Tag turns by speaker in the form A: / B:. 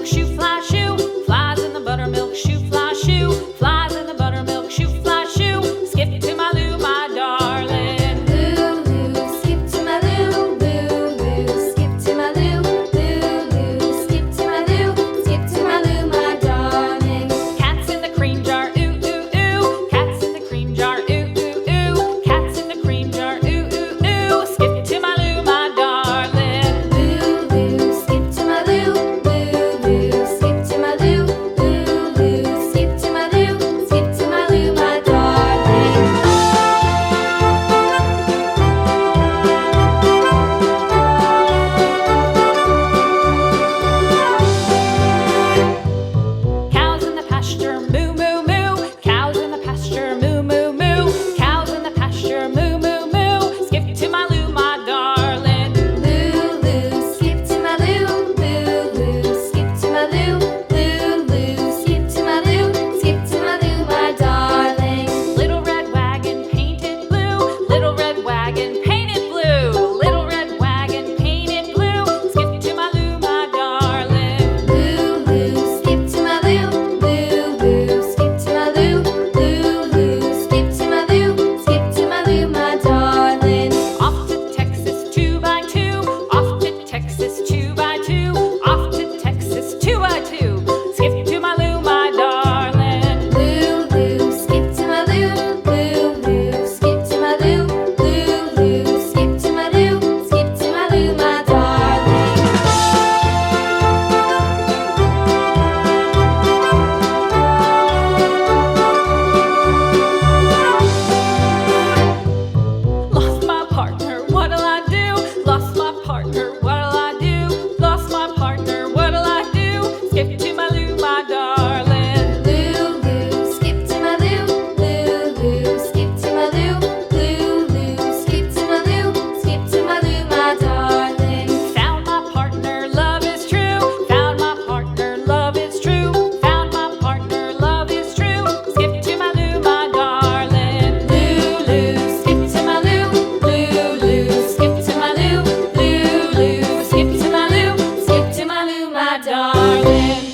A: buttermilk shoe, fly shoe. Flies in the buttermilk shoe, fly shoe. Flies in the buttermilk shoe, fly shoe. Skip to my Lou, my darling.
B: Lou, skip to my Lou, Lou, skip to my Lou, Lou, skip to my Lou, skip to my Lou, my darling.
A: Cats in the cream jar, ooh, ooh, ooh. Cats in the cream jar, ooh, ooh, ooh. Cats in the cream jar, ooh, ooh, ooh. Skip to my Lou, my darling.
B: Lou, skip to my Lou, Lou, skip to my Lou, Lou, skip to my Lou, skip to my Lou, my darling.
A: Cows in the pasture, moo, moo, moo. Cows in the pasture, moo, moo, moo. Cows in the pasture, moo, moo, moo. Skip to my Lou, my darling.
B: Lou, skip to my Lou, Lou, skip to my Lou, Lou, skip to my Lou, skip to my Lou, my darling.
A: Little red wagon painted blue. Little red wagon painted blue. Little red wagon painted blue. Skip to my Lou, my darling.
B: Lou, skip to my Lou, Lou, skip to my Lou, Lou, skip to my Lou, skip to my Lou, my darling.
A: Off to Texas 2x2. Off to Texas 2x2. Off to Texas 2x2. Skip to my Lou, my darling.
B: Lou, skip to my Lou, Lou, skip to my Lou, Lou, skip to my Lou, skip to my Lou, my darling.
A: Lost my partner, what'll I do? Lost my partner, what'll I do? Lost my partner, what'll I do? Skip to my Lou, my darling.
B: Lou, skip to my Lou, Lou, skip to my Lou, Lou, skip to my Lou, skip to my Lou, my darling.
A: Found my partner, love is true. Found my partner, love is true. Found my partner, love is true. Skip to my Lou, my darling.
B: Lou, skip to my Lou, Lou, skip to my Lou, Lou, skip to my Lou, skip to my Lou, my darling.